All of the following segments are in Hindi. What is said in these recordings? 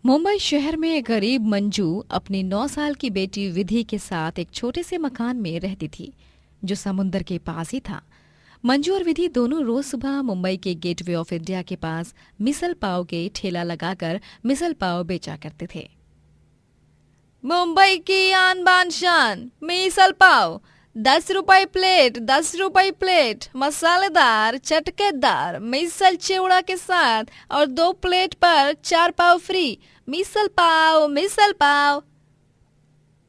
मुंबई शहर में गरीब मंजू अपनी 9 साल की बेटी विधि के साथ एक छोटे से मकान में रहती थी जो समुंदर के पास ही था। मंजू और विधि दोनों रोज सुबह मुंबई के गेटवे ऑफ इंडिया के पास मिसल पाव के ठेला लगाकर मिसल पाव बेचा करते थे। मुंबई की आन बान शान मिसल पाव 10 रुपए प्लेट, 10 रुपए प्लेट, मसालेदार चटकेदार मिसल चिवड़ा के साथ और 2 प्लेट पर 4 पाव फ्री। मिसल पाव, मिसल पाव।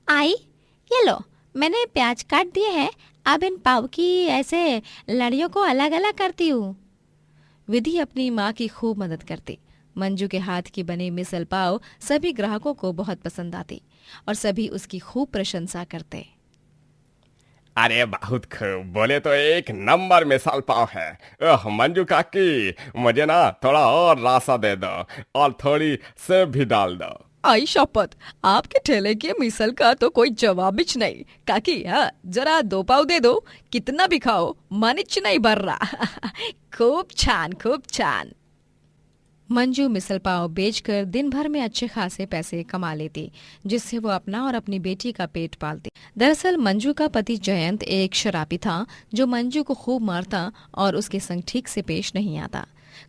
आई, ये लो, मैंने प्याज काट दिए हैं। अब इन पाव की ऐसे लड़ियों को अलग अलग करती हूँ। विधि अपनी माँ की खूब मदद करती। मंजू के हाथ की बनी मिसल पाव सभी ग्राहकों को बहुत पसंद आती और सभी उसकी खूब प्रशंसा करते। अरे बहुत खूब, बोले तो एक नंबर मिसाल पाव है। मंजू काकी, मुझे ना थोड़ा और रासा दे दो और थोड़ी सेब भी डाल दो। आई शपथ, आपके ठेले के मिसल का तो कोई जवाब ही नहीं। काकी, हाँ जरा 2 पाव दे दो, कितना भी खाओ मन इच नहीं भर रहा। खूब छान, खूब छान। मंजू मिसल पाव बेचकर दिन भर में अच्छे खासे पैसे कमा लेती, जिससे वो अपना और अपनी बेटी का पेट पालती। दरअसल मंजू का पति जयंत एक शराबी था जो मंजू को खूब मारता और उसके संग ठीक से पेश नहीं आता।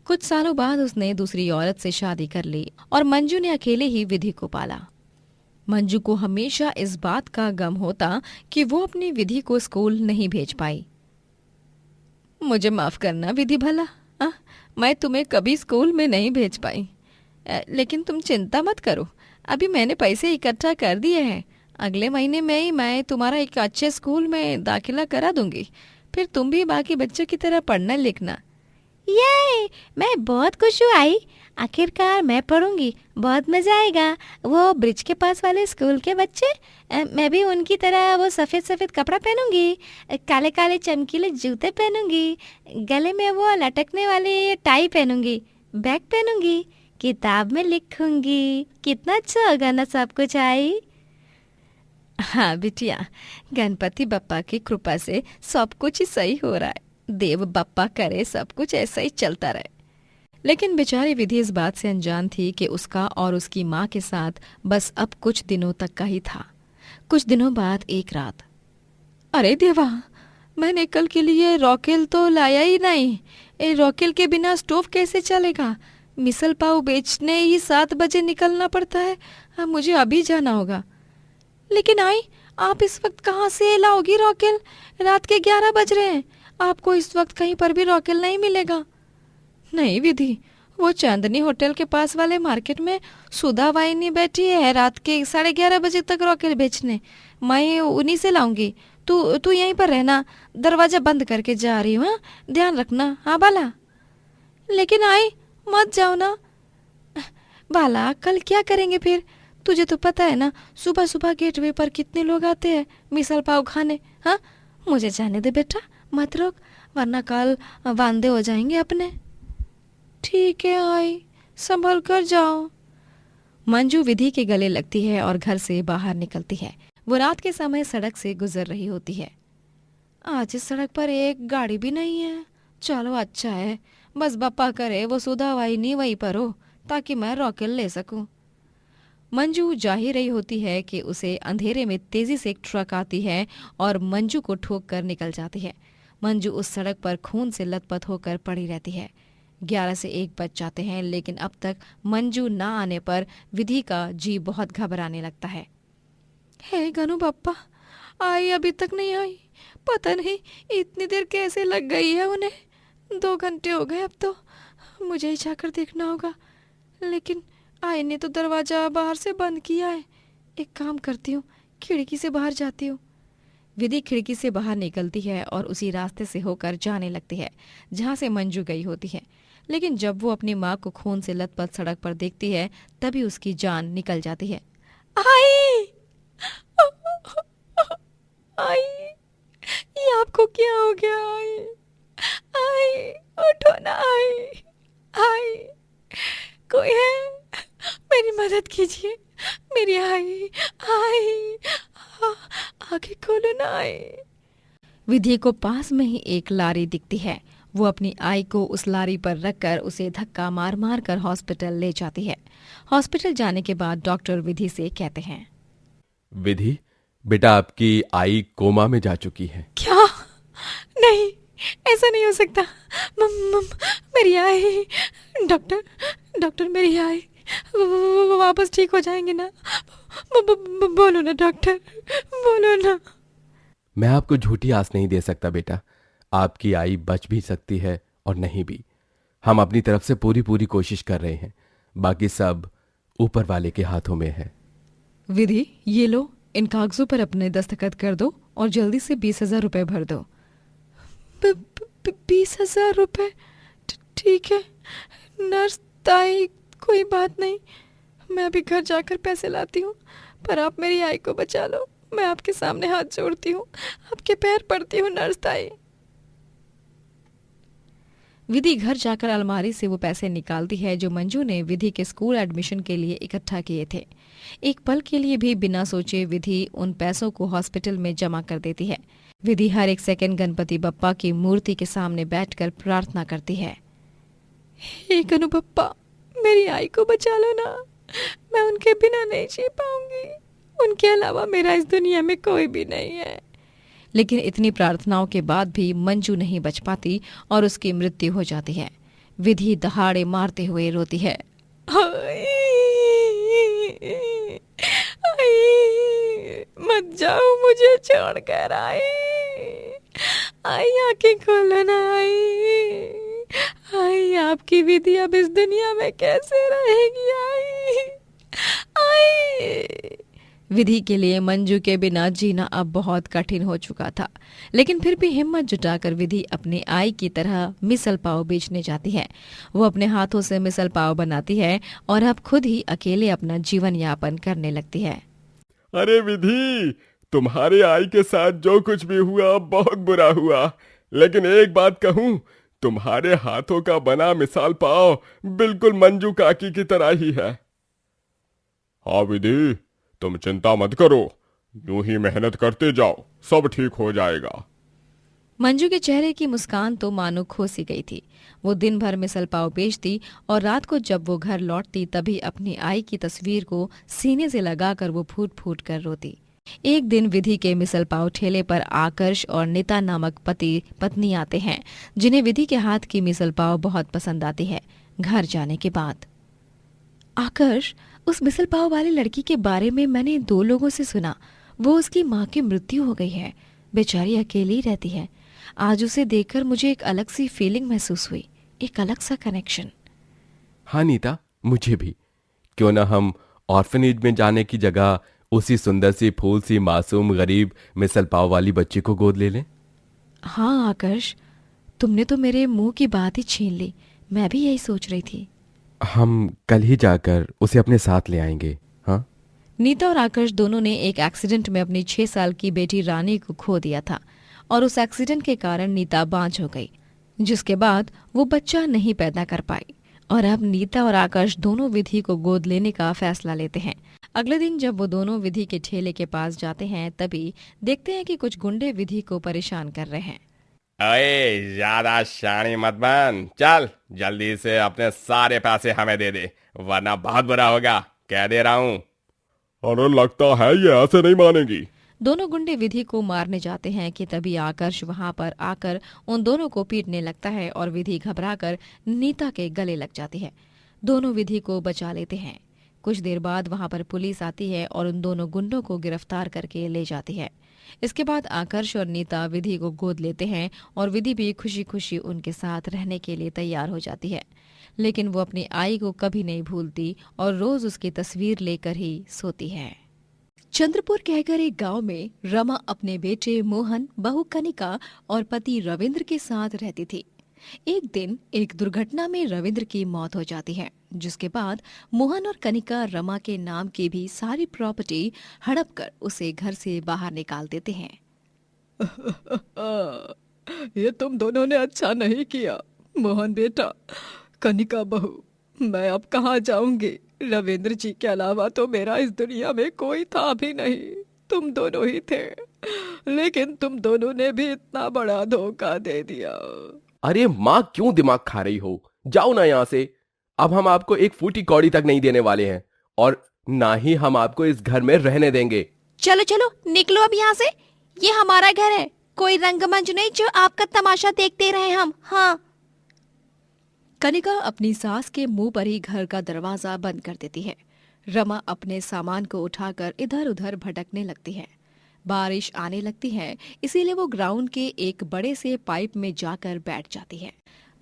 कुछ सालों बाद उसने दूसरी औरत से शादी कर ली और मंजू ने अकेले ही विधि को पाला। मंजू को हमेशा इस बात का गम होता कि वो अपनी विधि को स्कूल नहीं भेज पाई। मुझे माफ करना विधि भला, मैं तुम्हें कभी स्कूल में नहीं भेज पाई। लेकिन तुम चिंता मत करो, अभी मैंने पैसे इकट्ठा कर दिए हैं। अगले महीने में ही मैं तुम्हारा एक अच्छे स्कूल में दाखिला करा दूंगी, फिर तुम भी बाकी बच्चों की तरह पढ़ना लिखना। ये मैं बहुत खुश हूँ आई, आखिरकार मैं पढ़ूंगी, बहुत मजा आएगा। वो ब्रिज के पास वाले स्कूल के बच्चे, मैं भी उनकी तरह वो सफ़ेद सफ़ेद कपड़ा पहनूंगी, काले काले चमकीले जूते पहनूंगी, गले में वो लटकने वाली टाई पहनूंगी, बैग पहनूंगी, किताब में लिखूंगी। कितना अच्छा होगा ना सब कुछ आई। हाँ बिटिया, गणपति बप्पा की कृपा से सब कुछ ही सही हो रहा है। देव बप्पा करे सब कुछ ऐसा ही चलता रहे। लेकिन बेचारी विधि इस बात से अनजान थी कि उसका और उसकी माँ के साथ बस अब कुछ दिनों तक का ही था। कुछ दिनों बाद एक रात, अरे देवा, मैंने कल के लिए रॉकेल तो लाया ही नहीं। रॉकेल के बिना स्टोव कैसे चलेगा? मिसल पाव बेचने ही 7 बजे निकलना पड़ता है। मुझे अभी जाना होगा। लेकिन आई, आप इस वक्त कहाँ से लाओगी रॉकेल? रात के 11 बज रहे हैं। आपको इस वक्त कहीं पर भी रॉकेल नहीं मिलेगा। नहीं विधि, वो चांदनी होटल के पास वाले मार्केट में सुधा वाहिनी बैठी है रात के 11:30 बजे तक रॉकेल बेचने। मैं उन्हीं से लाऊंगी। तू यहीं पर रहना, दरवाजा बंद करके जा रही हूँ। हाँ, ध्यान रखना। हाँ बाला। लेकिन आई, मत जाओ ना। बाला, कल क्या करेंगे फिर? तुझे तो पता है ना, सुबह सुबह गेटवे पर कितने लोग आते हैं मिसल पाव खाने। हाँ, मुझे जाने दे बेटा, मत रोक, वरना कल वांदे हो जाएंगे अपने। ठीक है आई, संभल कर जाओ। मंजू विधि के गले लगती है और घर से बाहर निकलती है। वो रात के समय सड़क से गुजर रही होती है। आज इस सड़क पर एक गाड़ी भी नहीं है। चलो अच्छा है, बस बप्पा करे वो सुधा वाहिनी वहीं पर हो ताकि मैं रॉकेल ले सकूं। मंजू जा ही रही होती है कि उसे अंधेरे में तेजी से एक ट्रक आती है और मंजू को ठोक कर निकल जाती है। मंजू उस सड़क पर खून से लथपथ होकर पड़ी रहती है। 11 से 1 बज जाते हैं, लेकिन अब तक मंजू ना आने पर विधि का जी बहुत घबराने लगता है। हे गनु बप्पा, आई अभी तक नहीं आई। पता नहीं इतनी देर कैसे लग गई है उन्हें। 2 घंटे हो गए अब तो। मुझे ही जाकर देखना होगा। लेकिन आई ने तो दरवाजा बाहर से बंद किया है। एक काम करती हूँ, खिड़की से बाहर जाती हूँ। विधि खिड़की से बाहर निकलती है और उसी रास्ते से होकर जाने लगती है जहाँ से मंजू गई होती है। लेकिन जब वो अपनी माँ को खून से लथपथ सड़क पर देखती है, तभी उसकी जान निकल जाती है। आई! आई! ये आपको क्या हो गया? आई! आई! उठो ना आई! आई! कोई है? मेरी मदद कीजिए, मेरी आई! आई! आंखें खोलो ना आई! विधि को पास में ही एक लारी दिखती है। वो अपनी आई को उस लारी पर रखकर उसे धक्का मार मार कर हॉस्पिटल ले जाती है। हॉस्पिटल जाने के बाद डॉक्टर विधि से कहते हैं, विधि, बेटा आपकी आई कोमा में जा चुकी है। क्या? नहीं, ऐसा नहीं हो सकता। मेरी आई, डॉक्टर मेरी आई वापस ठीक हो जाएंगे ना? बोलो ना डॉक्टर, बोलो ना। मैं आपको झूठी आस नहीं दे सकता बेटा। आपकी आई बच भी सकती है और नहीं भी। हम अपनी तरफ से पूरी कोशिश कर रहे हैं। बाकी सब ऊपर वाले के हाथों में है। विधि, ये लो, इन कागजों पर अपने दस्तखत कर दो और जल्दी से 20,000 रुपए भर दो। 20,000 रुपए? ठीक है नर्स ताई, कोई बात नहीं, मैं अभी घर जाकर पैसे लाती हूँ, पर आप मेरी आई को बचा लो। मैं आपके सामने हाथ जोड़ती हूँ, आपके पैर पड़ती हूँ नर्स ताई। विधि घर जाकर अलमारी से वो पैसे निकालती है जो मंजू ने विधि के स्कूल एडमिशन के लिए इकट्ठा किए थे। एक पल के लिए भी बिना सोचे विधि उन पैसों को हॉस्पिटल में जमा कर देती है। विधि हर एक सेकंड गणपति बप्पा की मूर्ति के सामने बैठकर प्रार्थना करती है, हे गणु बप्पा, मेरी आई को बचा लो ना, मैं उनके बिना नहीं जी पाऊंगी, उनके अलावा मेरा इस दुनिया में कोई भी नहीं है। लेकिन इतनी प्रार्थनाओं के बाद भी मंजू नहीं बच पाती और उसकी मृत्यु हो जाती है। विधि दहाड़े मारते हुए रोती है, मत जाओ मुझे छोड़कर, आई आंखें खोलो ना, आई आपकी विधि अब इस दुनिया में कैसे रहेगी? आई विधि के लिए मंजू के बिना जीना अब बहुत कठिन हो चुका था, लेकिन फिर भी हिम्मत जुटाकर विधि अपनी आई की तरह मिसल पाव बेचने जाती है। वो अपने हाथों से मिसल पाव बनाती है और अब खुद ही अकेले अपना जीवन यापन करने लगती है। अरे विधि, तुम्हारे आई के साथ जो कुछ भी हुआ बहुत बुरा हुआ, लेकिन एक बात कहूँ, तुम्हारे हाथों का बना मिसाल पाव बिल्कुल मंजू काकी की तरह ही है। हाँ विधि, तुम चिंता मत करो, यूं ही मेहनत करते जाओ, सब ठीक हो जाएगा। मंजू के चेहरे की मुस्कान तो मानो खो सी गई थी। वो दिन भर मिसल पाव बेचती और रात को जब वो घर लौटती तभी अपनी आई की तस्वीर को सीने से लगाकर वो फूट फूट कर रोती। एक दिन विधि के मिसल पाव ठेले पर आकर्ष और नीता नामक पति पत्नी आते हैं, जिन्हें विधि के हाथ की मिसल पाव बहुत पसंद आती है। घर जाने के बाद, आकर्ष, उस मिसल पाव वाली लड़की के बारे में मैंने 2 लोगों से सुना। वो उसकी माँ की मृत्यु हो गई है, बेचारी अकेली रहती है। आज उसे देखकर मुझे एक अलग सी फीलिंग महसूस हुई, एक अलग सा कनेक्शन। हाँ नीता, मुझे भी। क्यों ना हम ऑर्फनेज में जाने की जगह उसी सुंदर सी फूल सी मासूम गरीब मिसल पाव वाली बच्ची को गोद ले लें। हाँ आकर्ष, तुमने तो मेरे मुंह की बात ही छीन ली। मैं भी यही सोच रही थी। हम कल ही जाकर उसे अपने साथ ले आएंगे। हाँ, नीता और आकर्ष दोनों ने एक एक्सीडेंट में अपनी 6 साल की बेटी रानी को खो दिया था और उस एक्सीडेंट के कारण नीता बांझ हो गई, जिसके बाद वो बच्चा नहीं पैदा कर पाई। और अब नीता और आकर्ष दोनों विधि को गोद लेने का फैसला लेते हैं। अगले दिन जब वो दोनों विधि के ठेले के पास जाते हैं तभी देखते हैं कि कुछ गुंडे विधि को परेशान कर रहे हैं। अरे ज्यादा शानी मत बन, चल जल्दी से अपने सारे पैसे हमें दे दे, वरना बहुत बुरा होगा, कह दे रहा हूँ। अरे लगता है ये ऐसे नहीं मानेगी। दोनों गुंडे विधि को मारने जाते हैं कि तभी आकर्ष वहां पर आकर उन दोनों को पीटने लगता है और विधि घबराकर नीता के गले लग जाती है। दोनों विधि को बचा लेते हैं। कुछ देर बाद वहां पर पुलिस आती है और उन दोनों गुंडों को गिरफ्तार करके ले जाती है। इसके बाद आकर्ष और नीता विधि को गोद लेते हैं और विधि भी खुशी खुशी उनके साथ रहने के लिए तैयार हो जाती है। लेकिन वो अपनी आई को कभी नहीं भूलती और रोज उसकी तस्वीर लेकर ही सोती है। चंद्रपुर कहकर एक गांव में रमा अपने बेटे मोहन, बहू कनिका और पति रविंद्र के साथ रहती थी। एक दिन एक दुर्घटना में रविंद्र की मौत हो जाती है, जिसके बाद मोहन और कनिका रमा के नाम की भी सारी प्रॉपर्टी हड़प कर उसे घर से बाहर निकाल देते हैं। ये तुम दोनों ने अच्छा नहीं किया। मोहन बेटा, कनिका बहू, मैं अब कहाँ जाऊंगी? रविंद्र जी के अलावा तो मेरा इस दुनिया में कोई था भी नहीं, तुम दोनों ही थे। लेकिन तुम दोनों ने भी इतना बड़ा धोखा दे दिया। अरे माँ, क्यों दिमाग खा रही हो? जाओ ना यहाँ से। अब हम आपको एक फूटी कौड़ी तक नहीं देने वाले हैं, और ना ही हम आपको इस घर में रहने देंगे। चलो चलो निकलो अब यहाँ से, ये हमारा घर है, कोई रंगमंच नहीं जो आपका तमाशा देखते रहे हम। हाँ। कनिका अपनी सास के मुंह पर ही घर का दरवाजा बंद कर देती है। रमा अपने सामान को उठाकर इधर उधर भटकने लगती है। बारिश आने लगती है, इसीलिए वो ग्राउंड के एक बड़े से पाइप में जाकर बैठ जाती है।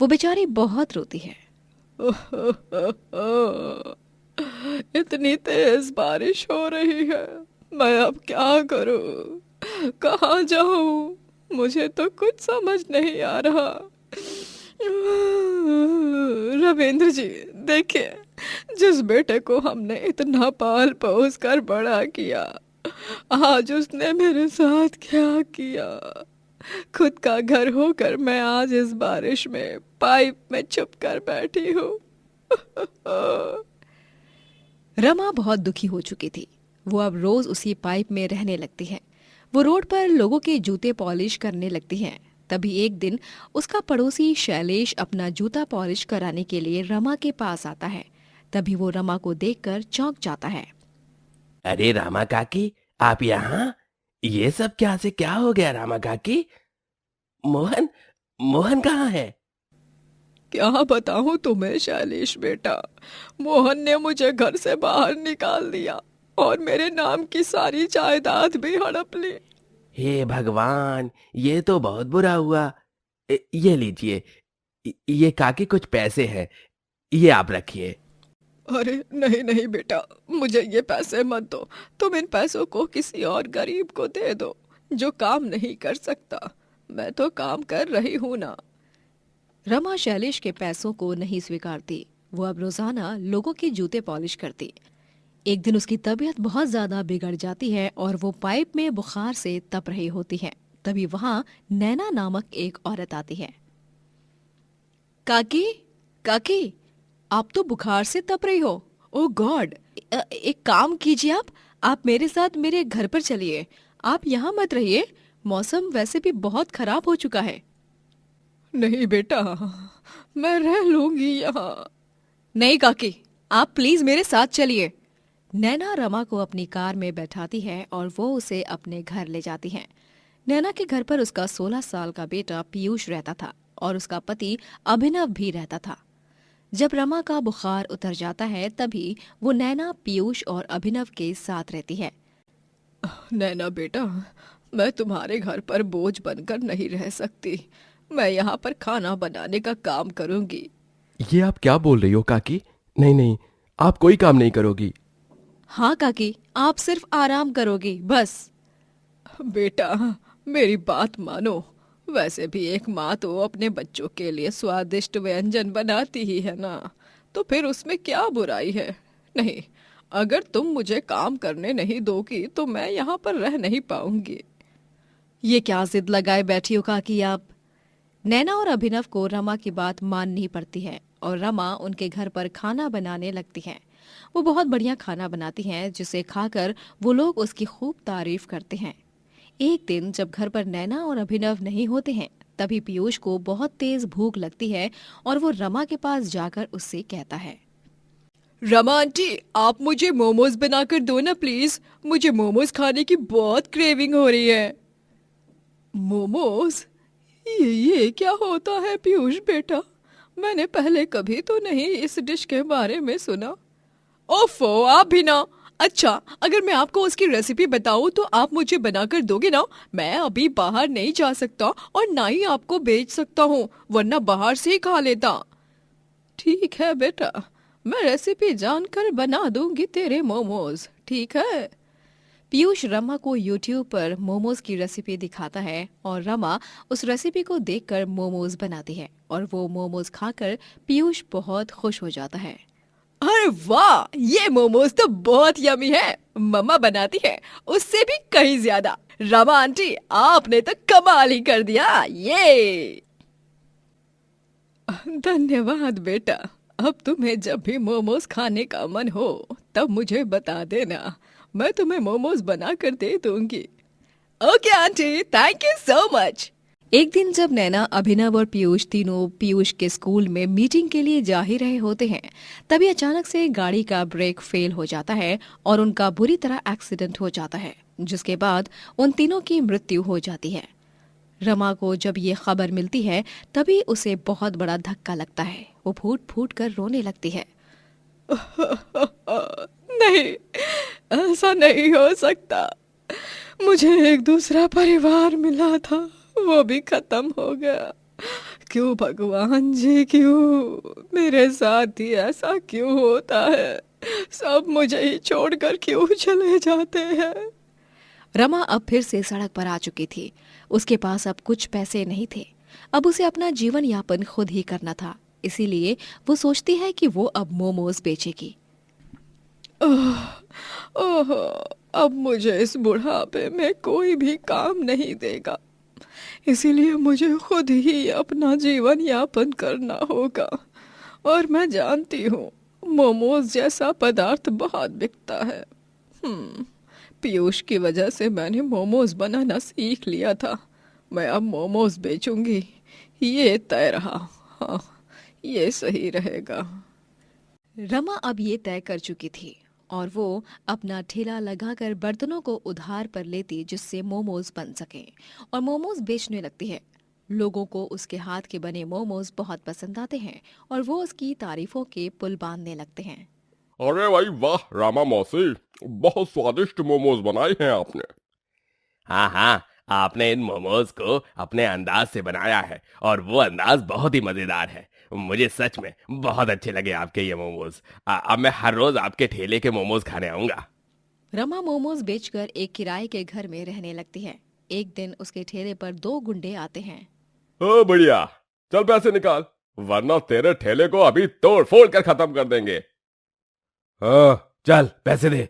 वो बेचारी बहुत रोती है। इतनी तेज बारिश हो रही है, मैं अब क्या करूं? कहाँ जाऊं? मुझे तो कुछ समझ नहीं आ रहा। रविंद्र जी, देखिए, जिस बेटे को हमने इतना पाल पोस कर बड़ा किया, आज उसने मेरे साथ क्या किया। खुद का घर होकर मैं आज इस बारिश में पाइप में छुप कर बैठी हूँ। रमा बहुत दुखी हो चुकी थी। वो अब रोज उसी पाइप में रहने लगती है। वो रोड पर लोगों के जूते पॉलिश करने लगती है। तभी एक दिन उसका पड़ोसी शैलेश अपना जूता पॉलिश कराने के लिए रमा के पास आता है। तभी वो रमा को देखकर चौंक जाता है। अरे रामा काकी, आप यहाँ? ये सब क्या से क्या हो गया रामा काकी? मोहन मोहन कहाँ है? क्या बताऊं तुम्हें शैलेश बेटा, मोहन ने मुझे घर से बाहर निकाल दिया और मेरे नाम की सारी जायदाद भी हड़प ली। हे भगवान, ये तो बहुत बुरा हुआ। ये लीजिए, ये काकी कुछ पैसे हैं, ये आप रखिए। अरे नहीं नहीं बेटा, मुझे ये पैसे मत दो। तुम इन पैसों को किसी और गरीब को दे दो जो काम नहीं कर सकता। मैं तो काम कर रही हूँ ना। रमा शैलेश के पैसों को नहीं स्वीकारती। वो अब रोजाना लोगों के जूते पॉलिश करती। एक दिन उसकी तबीयत बहुत ज्यादा बिगड़ जाती है और वो पाइप में बुखार से तप रही होती है। तभी वहां नैना नामक एक औरत आती है। काकी, काकी, आप तो बुखार से तप रही हो। ओह गॉड, एक काम कीजिए, आप मेरे साथ मेरे घर पर चलिए। आप यहाँ मत रहिए, मौसम वैसे भी बहुत खराब हो चुका है। नहीं बेटा, मैं रह लूंगी यहाँ। नहीं काकी, आप प्लीज मेरे साथ चलिए। नैना रमा को अपनी कार में बैठाती है और वो उसे अपने घर ले जाती है। नैना के घर पर उसका 16 साल का बेटा पीयूष रहता था और उसका पति अभिनव भी रहता था। जब रमा का बुखार उतर जाता है तभी वो नैना, पीयूष और अभिनव के साथ रहती है। नैना बेटा, मैं तुम्हारे घर पर बोझ बनकर नहीं रह सकती। मैं यहाँ पर खाना बनाने का काम करूंगी। ये आप क्या बोल रही हो काकी? नहीं नहीं, आप कोई काम नहीं करोगी। हाँ काकी, आप सिर्फ आराम करोगी बस। बेटा, मेरी बात मानो। वैसे भी एक माँ तो अपने बच्चों के लिए स्वादिष्ट व्यंजन बनाती ही है ना, तो फिर उसमें क्या बुराई है। नहीं, अगर तुम मुझे काम करने नहीं दोगी तो मैं यहाँ पर रह नहीं पाऊंगी। ये क्या जिद लगाए बैठी हो काकी आप? नैना और अभिनव को रमा की बात माननी पड़ती है और रमा उनके घर पर खाना बनाने लगती है। वो बहुत बढ़िया खाना बनाती हैं जिसे खाकर वो लोग उसकी खूब तारीफ करते हैं। एक दिन जब घर पर नैना और अभिनव नहीं होते हैं तभी पीयूष को बहुत तेज भूख लगती है और वो रमा के पास जाकर उससे कहता है, रमा आंटी, आप मुझे मोमोज बनाकर दो ना प्लीज। मुझे मोमोज खाने की बहुत क्रेविंग हो रही है। मोमोज? ये क्या होता है पीयूष बेटा? मैंने पहले कभी तो नहीं इस डिश के बारे में सुना। ओफो, आप भी ना। अच्छा, अगर मैं आपको उसकी रेसिपी बताऊं तो आप मुझे बनाकर दोगे ना? मैं अभी बाहर नहीं जा सकता और ना ही आपको बेच सकता हूँ, वरना बाहर से ही खा लेता। ठीक है बेटा, मैं रेसिपी जानकर बना दूंगी तेरे मोमोज, ठीक है। पीयूष रमा को YouTube पर मोमोज की रेसिपी दिखाता है और रमा उस रेसिपी को देखकर मोमोज बनाती है और वो मोमोज खाकर पीयूष बहुत खुश हो जाता है। अरे वाह, ये मोमोज तो बहुत यमी है। मम्मा बनाती है उससे भी कहीं ज्यादा। रमा आंटी, आपने तो कमाल ही कर दिया। ये धन्यवाद बेटा। अब तुम्हें जब भी मोमोज खाने का मन हो तब मुझे बता देना, मैं तुम्हें मोमोज बना कर दे दूंगी। Okay aunty, thank you so much. एक दिन जब नैना, अभिनव और पीयूष तीनों पीयूष के स्कूल में मीटिंग के लिए जा ही रहे होते हैं, तभी अचानक से गाड़ी का ब्रेक फेल हो जाता है और उनका बुरी तरह एक्सीडेंट हो जाता है, जिसके बाद उन तीनों की मृत्यु हो जाती है। रमा को जब ये खबर मिलती है तभी उसे बहुत बड़ा धक्का लगता है। वो फूट फूट कर रोने लगती है। नहीं, ऐसा नहीं हो सकता। मुझे एक दूसरा परिवार मिला था, वो भी खत्म हो गया। क्यों भगवान जी, क्यों मेरे साथ ही ऐसा क्यों होता है? सब मुझे ही छोड़कर क्यों चले जाते हैं? रमा अब फिर से सड़क पर आ चुकी थी। उसके पास अब कुछ पैसे नहीं थे। अब उसे अपना जीवन यापन खुद ही करना था, इसीलिए वो सोचती है कि वो अब मोमोज बेचेगी। ओह, अब मुझे इस बुढ़ापे में कोई भी काम नहीं देगा, इसीलिए मुझे खुद ही अपना जीवन यापन करना होगा। और मैं जानती हूँ मोमोज जैसा पदार्थ बहुत बिकता है। पीयूष की वजह से मैंने मोमोज बनाना सीख लिया था। मैं अब मोमोज बेचूंगी, ये तय रहा। हाँ, ये सही रहेगा। रमा अब ये तय कर चुकी थी और वो अपना ठेला लगाकर बर्तनों को उधार पर लेती, जिससे मोमोज बन सके, और मोमोज बेचने लगती है। लोगों को उसके हाथ के बने मोमोज बहुत पसंद आते हैं और वो उसकी तारीफों के पुल बांधने लगते हैं। अरे भाई वाह रामा मौसी, बहुत स्वादिष्ट मोमोज बनाए हैं आपने। हाँ हाँ, आपने इन मोमोज को अपने अंदाज से बनाया है और वो अंदाज बहुत ही मजेदार है। मुझे सच में बहुत अच्छे लगे आपके ये मोमोज। अब मैं हर रोज आपके ठेले के मोमोज खाने आऊंगा। रमा मोमोज बेचकर एक किराए के घर में रहने लगती है। एक दिन उसके ठेले पर 2 गुंडे आते हैं। ओ बढ़िया, चल पैसे निकाल, वरना तेरे ठेले को अभी तोड़ फोड़ कर खत्म कर देंगे। हाँ चल पैसे दे,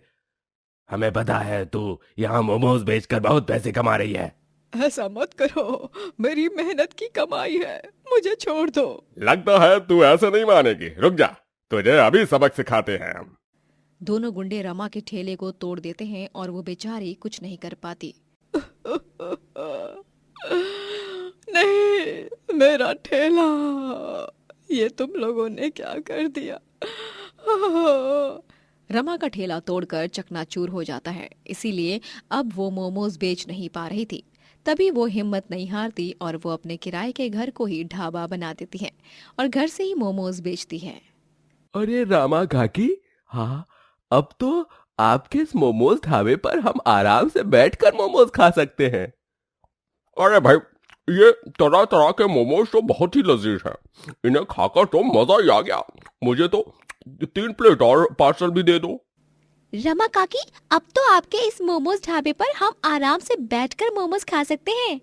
हमें पता है तू यहाँ मोमोज बेचकर बहुत पैसे कमा रही है। ऐसा मत करो, मेरी मेहनत की कमाई है, मुझे छोड़ दो। लगता है तू ऐसे नहीं मानेगी, रुक जा, तुझे अभी सबक सिखाते हैं हम। दोनों गुंडे रमा के ठेले को तोड़ देते हैं और वो बेचारी कुछ नहीं कर पाती। नहीं, मेरा ठेला, ये तुम लोगों ने क्या कर दिया? रमा का ठेला तोड़कर चकनाचूर हो जाता है, इसीलिए अब वो मोमोज बेच नहीं पा रही थी। तभी वो हिम्मत नहीं हारती और वो अपने किराए के घर को ही ढाबा बना देती है और घर से ही मोमोज बेचती है। अरे रामा काकी, हाँ अब तो आपके इस मोमोज ढाबे पर हम आराम से बैठकर मोमोज खा सकते हैं। अरे भाई, ये तरह तरह के मोमोज तो बहुत ही लजीज हैं, इन्हें खाकर तो मजा ही आ गया। मुझे तो 3 प्लेट और पार्सल भी दे दो। रमा काकी, अब तो आपके इस मोमोज ढाबे पर हम आराम से बैठकर मोमोज खा सकते हैं।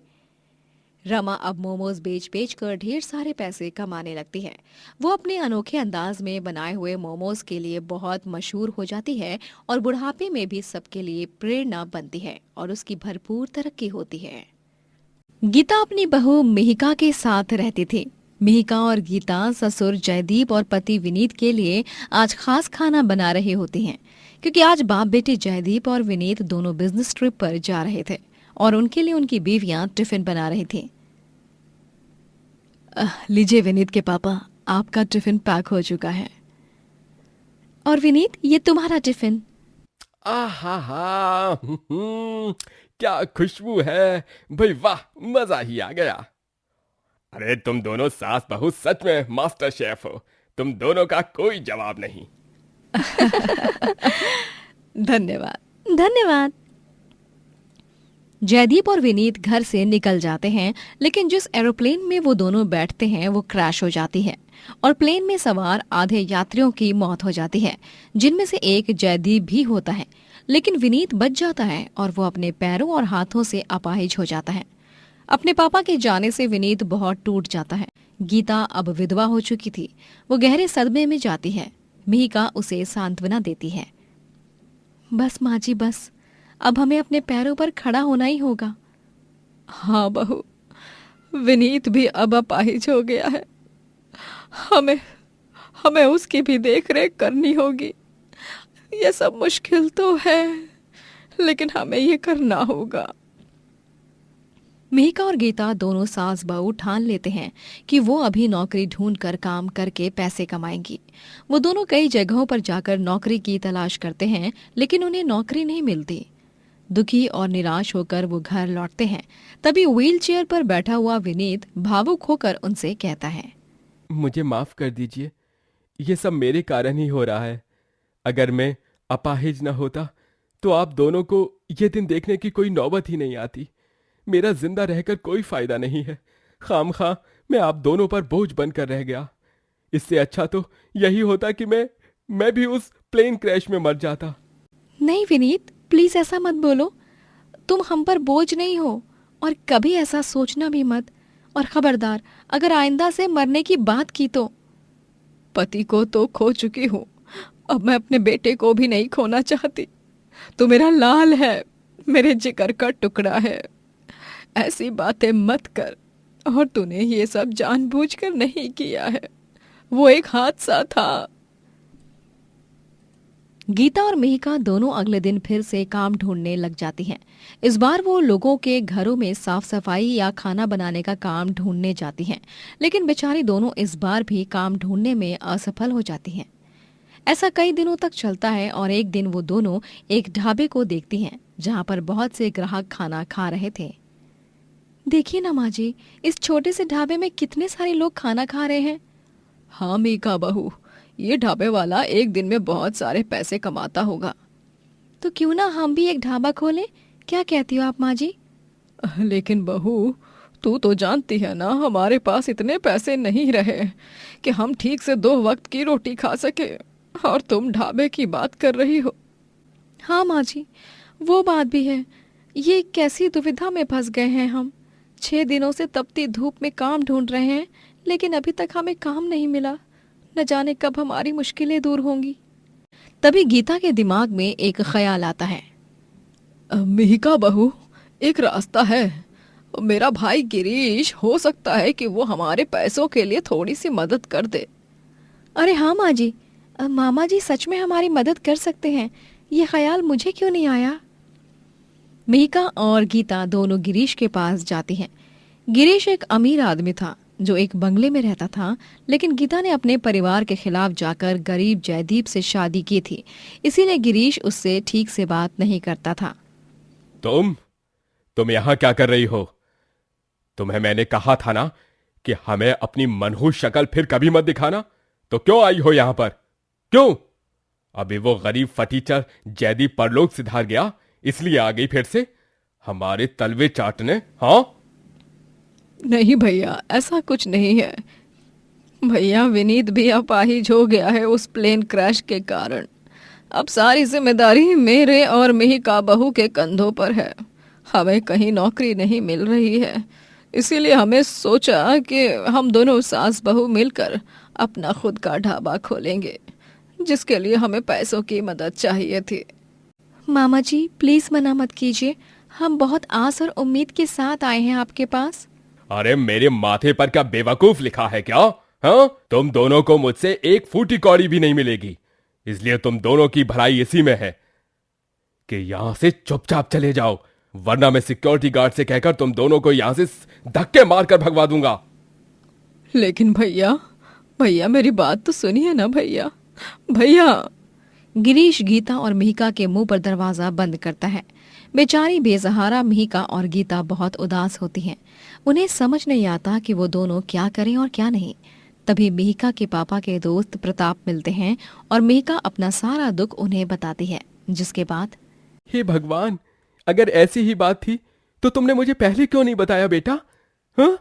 रमा अब मोमोज बेच बेच कर ढेर सारे पैसे कमाने लगती है। वो अपने अनोखे अंदाज में बनाए हुए मोमोज के लिए बहुत मशहूर हो जाती है और बुढ़ापे में भी सबके लिए प्रेरणा बनती है और उसकी भरपूर तरक्की होती है। गीता अपनी बहू मिहिका के साथ रहती थी। मिहिका और गीता ससुर जयदीप और पति विनीत के लिए आज खास खाना बना रही होती हैं, क्योंकि आज बाप बेटे जयदीप और विनीत दोनों बिजनेस ट्रिप पर जा रहे थे और उनके लिए उनकी बीवियां टिफिन बना रही थी। लीजिए विनीत के पापा, आपका टिफिन पैक हो चुका है। और विनीत, ये तुम्हारा टिफिन। आहा, क्या खुशबू है भाई, वाह, मजा ही आ गया। अरे तुम दोनों सास बहू सच में मास्टर शेफ हो, तुम दोनों का कोई जवाब नहीं। धन्यवाद। धन्यवाद। जयदीप और विनीत घर से निकल जाते हैं, लेकिन जिस एरोप्लेन में वो दोनों बैठते हैं वो क्रैश हो जाती है और प्लेन में सवार आधे यात्रियों की मौत हो जाती है, जिनमें से एक जयदीप भी होता है। लेकिन विनीत बच जाता है और वो अपने पैरों और हाथों से अपाहिज हो जाता है। अपने पापा के जाने से विनीत बहुत टूट जाता है। गीता अब विधवा हो चुकी थी। वो गहरे सदमे में जाती है। मिहिका उसे सांत्वना देती है। बस माँ जी, बस, अब हमें अपने पैरों पर खड़ा होना ही होगा। हाँ बहू, विनीत भी अब अपाहिज हो गया है। हमें उसकी भी देख रेख करनी होगी। ये सब मुश्किल तो है, लेकिन हमें ये करना होगा। मेहिका और गीता दोनों सास बहू ठान लेते हैं कि वो अभी नौकरी ढूंढकर काम करके पैसे कमाएंगी। वो दोनों कई जगहों पर जाकर नौकरी की तलाश करते हैं, लेकिन उन्हें नौकरी नहीं मिलती। दुखी और निराश होकर वो घर लौटते हैं। तभी व्हील चेयर पर बैठा हुआ विनीत भावुक होकर उनसे कहता है, मुझे माफ कर दीजिए, ये सब मेरे कारण ही हो रहा है। अगर मैं अपाहिज न होता तो आप दोनों को ये दिन देखने की कोई नौबत ही नहीं आती। मेरा जिंदा रहकर कोई फायदा नहीं है। खामखा मैं आप दोनों पर बोझ बनकर रह गया। इससे अच्छा तो यही होता कि मैं भी उस प्लेन क्रैश में मर जाता। नहीं विनीत, प्लीज ऐसा मत बोलो। तुम हम पर बोझ नहीं हो और कभी ऐसा सोचना भी मत। और खबरदार, अगर आइंदा से मरने की बात की तो। पति को तो खो चुकी हूँ, अब मैं अपने बेटे को भी नहीं खोना चाहती। तू मेरा लाल है, मेरे जिगर का टुकड़ा है। ऐसी बातें मत कर। और तूने ये सब जानबूझकर नहीं किया है, वो एक हादसा था। गीता और मेहिका दोनों अगले दिन फिर से काम ढूंढने लग जाती हैं। इस बार वो लोगों के घरों में साफ सफाई या खाना बनाने का काम ढूंढने जाती हैं, लेकिन बेचारी दोनों इस बार भी काम ढूंढने में असफल हो जाती हैं। ऐसा कई दिनों तक चलता है और एक दिन वो दोनों एक ढाबे को देखती हैं जहां पर बहुत से ग्राहक खाना खा रहे थे। देखिए ना माँ जी, इस छोटे से ढाबे में कितने सारे लोग खाना खा रहे हैं। हाँ मीका बहू, ये ढाबे वाला एक दिन में बहुत सारे पैसे कमाता होगा। तो क्यों ना हम भी एक ढाबा खोलें? क्या कहती हो आप माँ जी? लेकिन बहू, तू तो जानती है ना, हमारे पास इतने पैसे नहीं रहे कि हम ठीक से 2 वक्त की रोटी खा सके, और तुम ढाबे की बात कर रही हो। हाँ माँ जी, वो बात भी है। ये कैसी दुविधा में फंस गए हैं हम। 6 दिनों से तपती धूप में काम ढूंढ रहे हैं, लेकिन अभी तक हमें काम नहीं मिला। न जाने कब हमारी मुश्किलें दूर होंगी। तभी गीता के दिमाग में एक ख्याल आता है। मिहिका बहू, एक रास्ता है। मेरा भाई गिरीश, हो सकता है कि वो हमारे पैसों के लिए थोड़ी सी मदद कर दे। अरे हाँ माँ जी, मामा जी सच में हमारी मदद कर सकते हैं। ये ख्याल मुझे क्यों नहीं आया? मेहिका और गीता दोनों गिरीश के पास जाती हैं। गिरीश एक अमीर आदमी था जो एक बंगले में रहता था, लेकिन गीता ने अपने परिवार के खिलाफ जाकर गरीब जयदीप से शादी की थी, इसीलिए गिरीश उससे ठीक से बात नहीं करता था। तुम यहाँ क्या कर रही हो? तुम्हें मैंने कहा था ना कि हमें अपनी मनहूस शक्ल फिर कभी मत दिखाना। तो क्यों आई हो यहाँ पर? क्यों? अभी वो गरीब फटीचर जयदीप परलोक सिधार गया, इसलिए आ गई फिर से हमारे तलवे चाटने? हाँ नहीं भैया, ऐसा कुछ नहीं है। भैया, विनीत भी अपाहिज हो गया है उस प्लेन क्रैश के कारण। अब सारी जिम्मेदारी मेरे और मिहिका बहू के कंधों पर है। हमें कहीं नौकरी नहीं मिल रही है, इसीलिए हमें सोचा कि हम दोनों सास बहू मिलकर अपना खुद का ढाबा खोलेंगे, जिसके लिए हमें पैसों की मदद चाहिए थी। मामा जी प्लीज मना मत कीजिए, हम बहुत आस और उम्मीद के साथ आए हैं आपके पास। अरे मेरे माथे पर क्या बेवकूफ लिखा है क्या? हाँ, तुम दोनों को मुझसे एक फूटी कौड़ी भी नहीं मिलेगी, इसलिए तुम दोनों की भलाई इसी में है कि यहां से चुपचाप चले जाओ, वरना मैं सिक्योरिटी गार्ड से कहकर तुम दोनों को यहां से धक्के मारकर भगवा दूंगा। लेकिन भैया, भैया मेरी बात तो सुनिए ना भैया। भैया। गिरीश गीता और मिहिका के मुंह पर दरवाजा बंद करता है। बेचारी बेसहारा मिहिका और गीता बहुत उदास होती हैं। उन्हें समझ नहीं आता कि वो दोनों क्या करें और क्या नहीं। तभी मिहिका के पापा के दोस्त प्रताप मिलते हैं और मिहिका अपना सारा दुख उन्हें बताती है, जिसके बाद हे भगवान, अगर ऐसी ही बात थी तो तुमने मुझे पहले क्यों नहीं बताया बेटा? हाँ,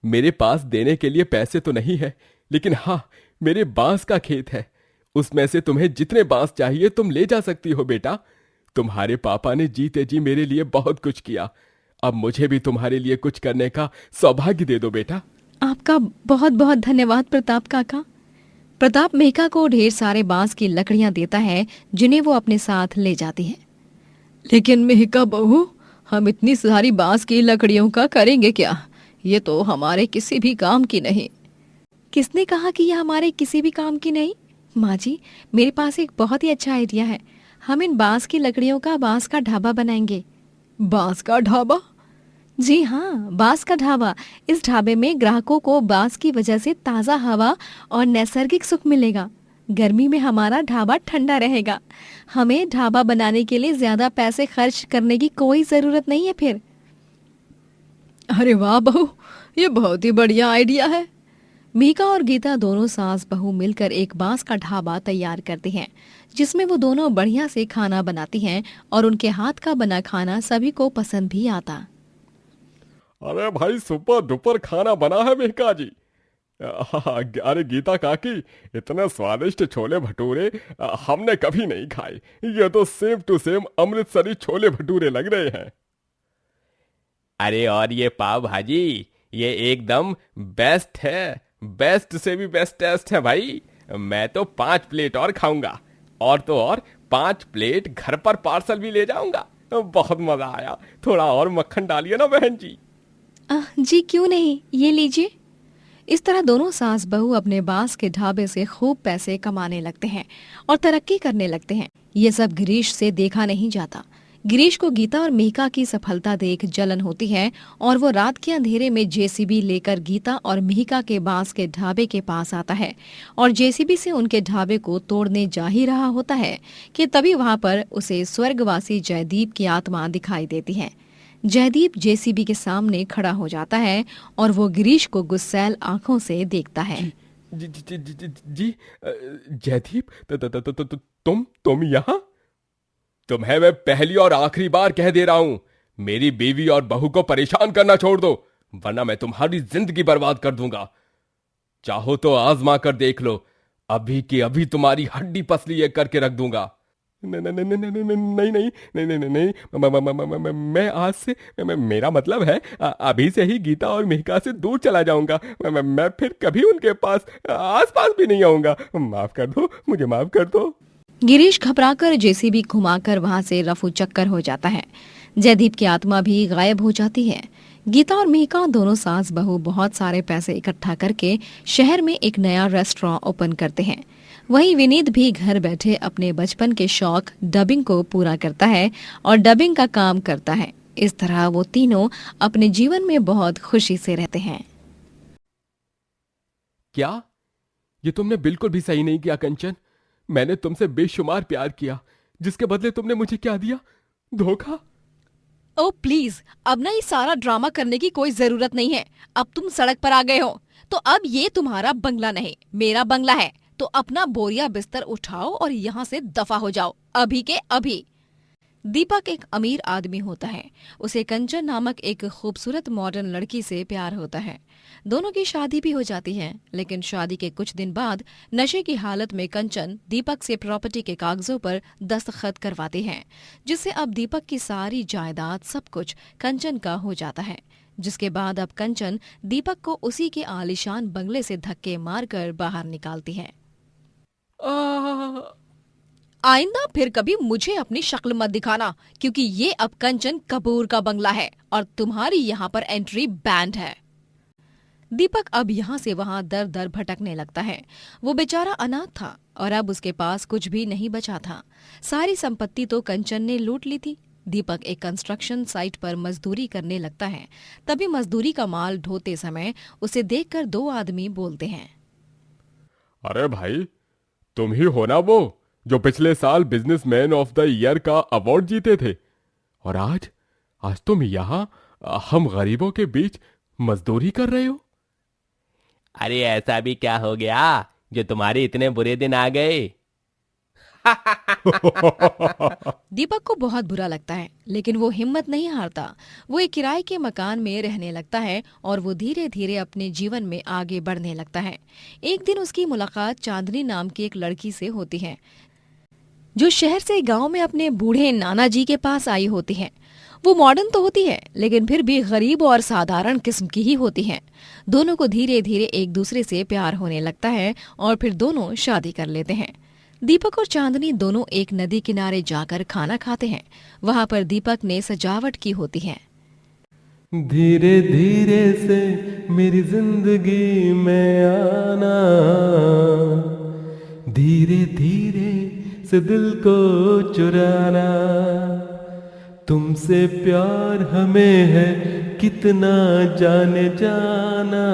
मेरे पास देने के लिए पैसे तो नहीं है, लेकिन हाँ, मेरे बांस का खेत है, उसमें से तुम्हें जितने बांस चाहिए तुम ले जा सकती हो बेटा। तुम्हारे पापा ने जीते जी मेरे लिए बहुत कुछ किया, अब मुझे भी तुम्हारे लिए कुछ करने का सौभाग्य दे दो बेटा। आपका बहुत बहुत धन्यवाद प्रताप काका। प्रताप मिहिका को ढेर सारे बांस की लकड़ियां देता है, जिन्हें वो अपने साथ ले जाती है। लेकिन मिहिका बहू, हम इतनी सारी बांस की लकड़ियों का करेंगे क्या? ये तो हमारे किसी भी काम की नहीं। किसने कहा कि यह हमारे किसी भी काम की नहीं? माँ जी, मेरे पास एक बहुत ही अच्छा आइडिया है। हम इन बांस की लकड़ियों का बांस का ढाबा बनाएंगे। बांस का ढाबा? जी हाँ, बांस का ढाबा। इस ढाबे में ग्राहकों को बांस की वजह से ताज़ा हवा और नैसर्गिक सुख मिलेगा। गर्मी में हमारा ढाबा ठंडा रहेगा। हमें ढाबा बनाने के लिए ज्यादा पैसे खर्च करने की कोई जरूरत नहीं है फिर। अरे वाह बहू, ये बहुत ही बढ़िया आइडिया है। मीका और गीता दोनों सास बहू मिलकर एक बांस का ढाबा तैयार करती हैं, जिसमें वो दोनों बढ़िया से खाना बनाती हैं और उनके हाथ का बना खाना सभी को पसंद भी आता। अरे भाई सुपर डुपर खाना बना है मेहका जी। अरे गीता काकी, इतने स्वादिष्ट छोले भटूरे हमने कभी नहीं खाए। ये तो same to same Amritsari chole bhature लग रहे हैं। अरे और ये पाव भाजी, ये एकदम बेस्ट है, बेस्ट से भी बेस्ट टेस्ट है भाई। मैं तो 5 प्लेट और खाऊंगा, और तो और 5 प्लेट घर पर पार्सल भी ले जाऊंगा। बहुत मजा आया। थोड़ा और मक्खन डालिए ना बहन जी। जी क्यों नहीं, ये लीजिए। इस तरह दोनों सास बहू अपने बांस के ढाबे से खूब पैसे कमाने लगते हैं और तरक्की करने लगते हैं। ये सब गिरीश से देखा नहीं जाता। गिरीश को गीता और मीका की सफलता देख जलन होती है और वो रात के अंधेरे में जेसीबी लेकर गीता और मीका के बांस के ढाबे के पास आता है और जेसीबी से उनके ढाबे को तोड़ने जा ही रहा होता है कि तभी वहां पर उसे स्वर्गवासी जयदीप की आत्मा दिखाई देती है। जयदीप जेसीबी के सामने खड़ा हो जाता है और वो गिरीश को गुस्सैल आंखों से देखता है। जी जयदीप, तुम यहाँ? तुम्हें मैं पहली और आखिरी बार कह दे रहा हूं, मेरी बीवी और बहू को परेशान करना छोड़ दो, वरना मैं तुम्हारी जिंदगी बर्बाद कर दूंगा। चाहो तो आजमा कर देख लो, अभी की अभी तुम्हारी हड्डी पसली एक करके रख दूंगा। नहीं नहीं नहीं नहीं नहीं नहीं नहीं नहीं, मैं आज से, मेरा मतलब है अभी से ही गीता और मेहका से दूर चला जाऊंगा। मैं फिर कभी उनके पास आसपास भी नहीं आऊंगा। माफ कर दो, मुझे माफ कर दो। गिरीश घबराकर जेसीबी घुमाकर वहां से रफू चक्कर हो जाता है। जयदीप की आत्मा भी गायब हो जाती है। गीता और मीका दोनों सास बहू बहुत सारे पैसे इकट्ठा करके शहर में एक नया रेस्टोरेंट ओपन करते हैं। वहीं विनीत भी घर बैठे अपने बचपन के शौक डबिंग को पूरा करता है और डबिंग का काम करता है। इस तरह वो तीनों अपने जीवन में बहुत खुशी से रहते हैं। क्या ये तुमने बिल्कुल भी सही नहीं किया कंचन? मैंने तुमसे बेशुमार प्यार किया, जिसके बदले तुमने मुझे क्या दिया? धोखा। ओ प्लीज, अब ना ये सारा ड्रामा करने की कोई जरूरत नहीं है। अब तुम सड़क पर आ गए हो, तो अब ये तुम्हारा बंगला नहीं, मेरा बंगला है। तो अपना बोरिया बिस्तर उठाओ और यहाँ से दफा हो जाओ, अभी के अभी। दीपक एक अमीर आदमी होता है। उसे कंचन नामक एक खूबसूरत मॉडर्न लड़की से प्यार होता है। दोनों की शादी भी हो जाती है, लेकिन शादी के कुछ दिन बाद नशे की हालत में कंचन दीपक से प्रॉपर्टी के कागजों पर दस्तखत करवाती है, जिससे अब दीपक की सारी जायदाद सब कुछ कंचन का हो जाता है। जिसके बाद अब कंचन दीपक को उसी के आलीशान बंगले से धक्के मारकर बाहर निकालती है। आइंदा फिर कभी मुझे अपनी शक्ल मत दिखाना, क्योंकि ये अब कंचन कपूर का बंगला है और तुम्हारी यहाँ पर एंट्री बैंड है। दीपक अब यहाँ से वहाँ दर दर भटकने लगता है। वो बेचारा अनाथ था और अब उसके पास कुछ भी नहीं बचा था। सारी संपत्ति तो कंचन ने लूट ली थी। दीपक एक कंस्ट्रक्शन साइट पर मजदूरी करने लगता है। तभी मजदूरी का माल ढोते समय उसे देखकर 2 आदमी बोलते हैं। अरे भाई, तुम ही हो ना वो जो पिछले साल बिजनेसमैन ऑफ द ईयर का अवार्ड जीते थे, और आज तुम यहाँ हम गरीबों के बीच मजदूरी कर रहे हो। अरे ऐसा भी क्या हो गया जो तुम्हारे इतने बुरे दिन आ गए? दीपक को बहुत बुरा लगता है, लेकिन वो हिम्मत नहीं हारता। वो एक किराए के मकान में रहने लगता है और वो धीरे धीरे अपने जीवन में आगे बढ़ने लगता है। एक दिन उसकी मुलाकात चांदनी नाम की एक लड़की से होती है, जो शहर से गांव में अपने बूढ़े नाना जी के पास आई होती है। वो मॉडर्न तो होती है, लेकिन फिर भी गरीब और साधारण किस्म की ही होती है। दोनों को धीरे धीरे एक दूसरे से प्यार होने लगता है और फिर दोनों शादी कर लेते हैं। दीपक और चांदनी दोनों एक नदी किनारे जाकर खाना खाते हैं। वहाँ पर दीपक ने सजावट की होती है। धीरे धीरे से मेरी जिंदगी में आना, धीरे धीरे से दिल को चुराना, तुमसे प्यार हमें है कितना जाने जाना,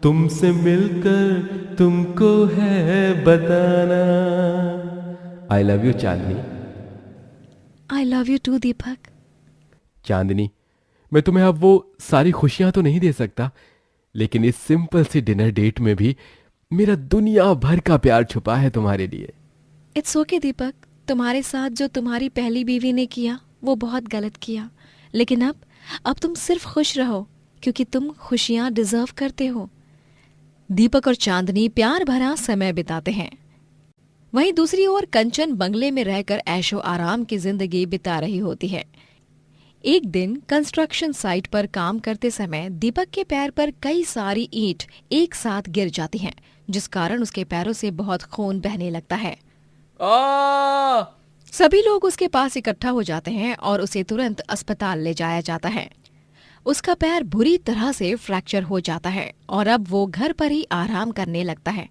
तुमसे मिलकर तुमको है बताना। I love you Chandni. I love you too Deepak. Chandni, मैं तुम्हें अब वो सारी खुशियां तो नहीं दे सकता, लेकिन इस सिंपल सी डिनर डेट में भी मेरा दुनिया भर का प्यार छुपा है तुम्हारे लिए। इट्स ओके दीपक, तुम्हारे साथ जो तुम्हारी पहली बीवी ने किया वो बहुत गलत किया, लेकिन अब तुम सिर्फ खुश रहो क्योंकि तुम खुशियां डिजर्व करते हो। दीपक और चांदनी प्यार भरा समय बिताते हैं। वहीं दूसरी ओर कंचन बंगले में रहकर ऐशो आराम की जिंदगी बिता रही होती है। एक दिन कंस्ट्रक्शन साइट पर काम करते समय दीपक के पैर पर कई सारी ईंट एक साथ गिर जाती हैं, जिस कारण उसके पैरों से बहुत खून बहने लगता है। सभी लोग उसके पास इकट्ठा हो जाते हैं और उसे तुरंत अस्पताल ले जाया जाता है। उसका पैर बुरी तरह से फ्रैक्चर हो जाता है और अब वो घर पर ही आराम करने लगता है।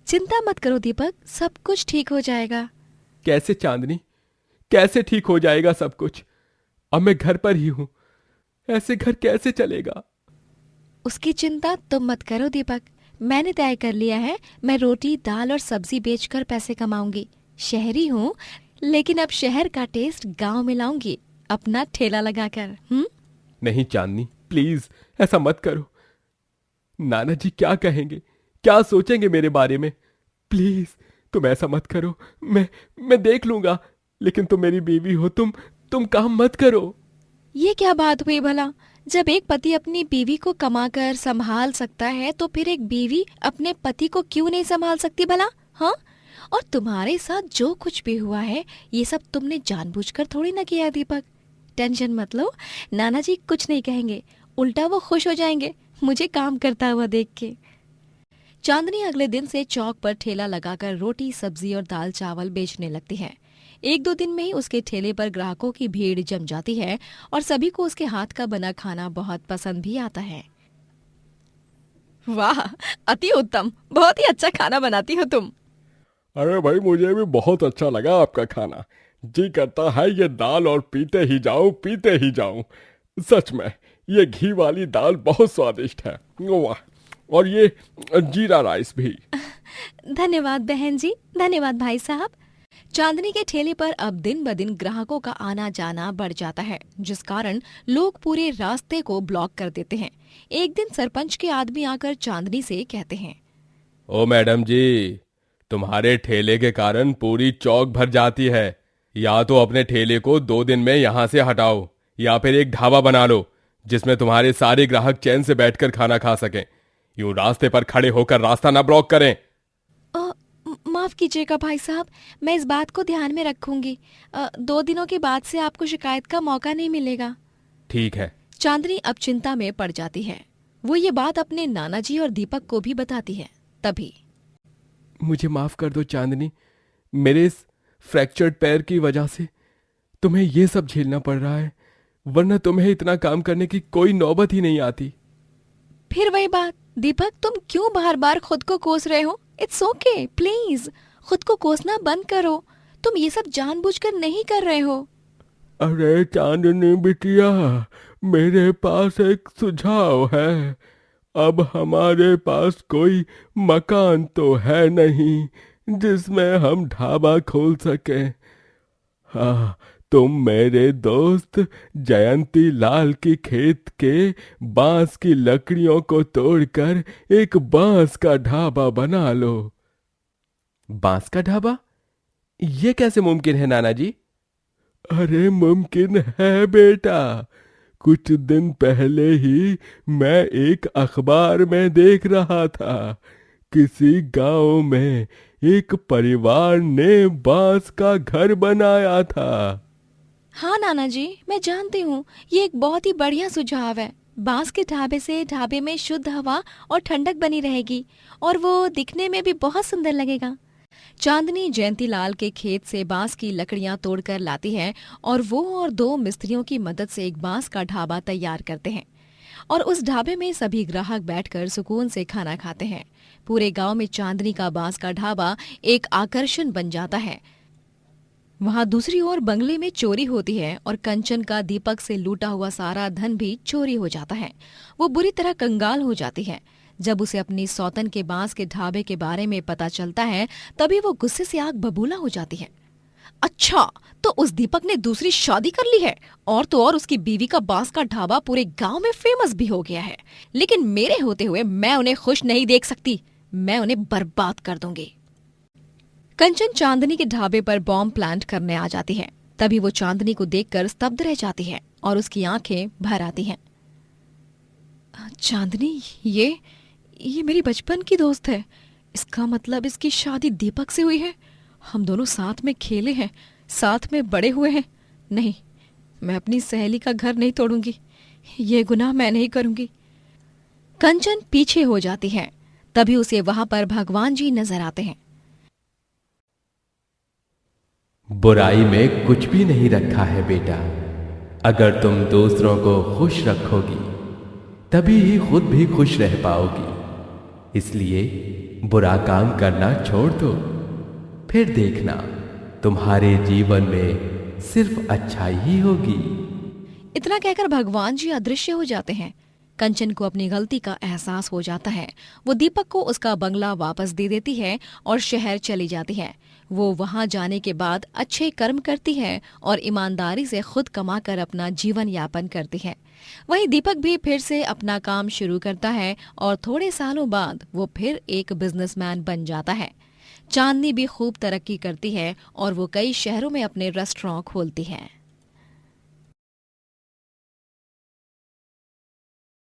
चिंता मत करो दीपक, सब कुछ ठीक हो जाएगा। कैसे चांदनी, कैसे ठीक हो जाएगा सब कुछ? अब मैं घर पर ही हूं, ऐसे घर कैसे चलेगा? उसकी चिंता तुम मत करो दीपक, मैंने तय कर लिया है, मैं रोटी दाल और सब्जी बेचकर पैसे कमाऊंगी। शहरी हूँ लेकिन अब शहर का टेस्ट गांव में लाऊंगी, अपना ठेला लगाकर। नहीं चांदनी, प्लीज ऐसा मत करो। नाना जी क्या कहेंगे, क्या सोचेंगे मेरे बारे में? प्लीज तुम ऐसा मत करो। मैं देख लूंगा, लेकिन तुम मेरी बीवी हो, तुम काम मत करो। ये क्या बात हुई भला? जब एक पति अपनी बीवी को कमाकर संभाल सकता है तो फिर एक बीवी अपने पति को क्यों नहीं संभाल सकती भला? हाँ, और तुम्हारे साथ जो कुछ भी हुआ है ये सब तुमने जानबूझकर थोड़ी ना किया दीपक। टेंशन मत लो, नाना जी कुछ नहीं कहेंगे, उल्टा वो खुश हो जाएंगे मुझे काम करता हुआ देख के। चांदनी अगले दिन से चौक पर ठेला लगाकर रोटी सब्जी और दाल चावल बेचने लगती है। एक दो दिन में ही उसके ठेले पर ग्राहकों की भीड़ जम जाती है और सभी को उसके हाथ का बना खाना बहुत पसंद भी आता है। वाह, अति उत्तम, बहुत ही अच्छा खाना बनाती हो तुम। अरे भाई, मुझे भी बहुत अच्छा लगा आपका खाना। जी करता है ये दाल और पीते ही जाऊं। सच में ये घी वाली दाल बहुत स्वादिष्ट है। वाह, और ये जीरा राइस भी। धन्यवाद बहन जी, धन्यवाद भाई साहब। चांदनी के ठेले पर अब दिन ब दिन ग्राहकों का आना जाना बढ़ जाता है, जिस कारण लोग पूरे रास्ते को ब्लॉक कर देते हैं। एक दिन सरपंच के आदमी आकर चांदनी से कहते हैं, ओ मैडम जी, तुम्हारे ठेले के कारण पूरी चौक भर जाती है। या तो अपने ठेले को 2 दिन में यहाँ से हटाओ, या फिर एक ढाबा बना लो जिसमें तुम्हारे सारे ग्राहक चैन से बैठकर खाना खा सकें। यूं रास्ते पर खड़े होकर रास्ता ना ब्लॉक करें। माफ कीजिएगा भाई साहब, मैं इस बात को ध्यान में रखूंगी। 2 दिनों के बाद से आपको शिकायत का मौका नहीं मिलेगा। ठीक है। चांदनी अब चिंता में पड़ जाती है। वो ये बात अपने नाना जी और दीपक को भी बताती है। तभी मुझे माफ कर दो चांदनी, मेरे इस फ्रैक्चर्ड पैर की वजह से तुम्हें ये सब झेलना पड़ रहा है, वरना तुम्हें इतना काम करने की कोई नौबत ही नहीं आती। फिर वही बात, दीपक तुम क्यों बार बार खुद को कोस रहे हो? इट्स ओके, प्लीज खुद को कोसना बंद करो, तुम ये सब जानबूझकर नहीं कर रहे हो। अरे चांदनी बिटिया, मेरे पास एक सुझाव है। अब हमारे पास कोई मकान तो है नहीं जिसमें हम ढाबा खोल सके। हाँ, तुम मेरे दोस्त जयंती लाल की खेत के बांस की लकड़ियों को तोड़कर एक बांस का ढाबा बना लो। बांस का ढाबा? ये कैसे मुमकिन है नाना जी? अरे मुमकिन है बेटा। कुछ दिन पहले ही मैं एक अखबार में देख रहा था, किसी गांव में एक परिवार ने बांस का घर बनाया था। हाँ नाना जी, मैं जानती हूँ, ये एक बहुत ही बढ़िया सुझाव है। बांस के ढाबे से ढाबे में शुद्ध हवा और ठंडक बनी रहेगी और वो दिखने में भी बहुत सुंदर लगेगा। चांदनी जयंतीलाल के खेत से बांस की लकड़ियां तोड़कर लाती है और वो और 2 मिस्त्रियों की मदद से एक बांस का ढाबा तैयार करते हैं और उस ढाबे में सभी ग्राहक बैठकर सुकून से खाना खाते हैं। पूरे गांव में चांदनी का बांस का ढाबा एक आकर्षण बन जाता है। वहां दूसरी ओर बंगले में चोरी होती है और कंचन का दीपक से लूटा हुआ सारा धन भी चोरी हो जाता है। वो बुरी तरह कंगाल हो जाती है। जब उसे अपनी सौतन के बांस के ढाबे के बारे में पता चलता है तभी वो गुस्से से आग बबूला हो जाती है। अच्छा, तो उस दीपक ने दूसरी शादी कर ली है और तो और उसकी बीवी का बांस का ढाबा पूरे गांव में फेमस भी हो गया है। लेकिन मेरे होते हुए मैं उन्हें खुश नहीं देख सकती, मैं उन्हें बर्बाद कर दूंगी। कंचन चांदनी के ढाबे पर बॉम्ब प्लांट करने आ जाती है। तभी वो चांदनी को देखकर स्तब्ध रह जाती है और उसकी आंखें भर आती हैं। चांदनी, ये मेरी बचपन की दोस्त है। इसका मतलब इसकी शादी दीपक से हुई है। हम दोनों साथ में खेले हैं, साथ में बड़े हुए हैं। नहीं, मैं अपनी सहेली का घर नहीं तोड़ूंगी। ये गुनाह मैं नहीं करूंगी। कंचन पीछे हो जाती है। तभी उसे वहां पर भगवान जी नजर आते हैं। बुराई में कुछ भी नहीं रखा है बेटा। अगर तुम दूसरों को खुश रखोगी तभी ही खुद भी खुश रह पाओगी। इसलिए बुरा काम करना छोड़ दो, फिर देखना तुम्हारे जीवन में सिर्फ अच्छाई ही होगी। इतना कहकर भगवान जी अदृश्य हो जाते हैं। कंचन को अपनी गलती का एहसास हो जाता है। वो दीपक को उसका बंगला वापस दे देती है और शहर चली जाती है। वो वहां जाने के बाद अच्छे कर्म करती है और ईमानदारी से खुद कमाकर अपना जीवन यापन करती है। वहीं दीपक भी फिर से अपना काम शुरू करता है और थोड़े सालों बाद वो फिर एक बिजनेसमैन बन जाता है। चांदनी भी खूब तरक्की करती है और वो कई शहरों में अपने रेस्टोरेंट खोलती है।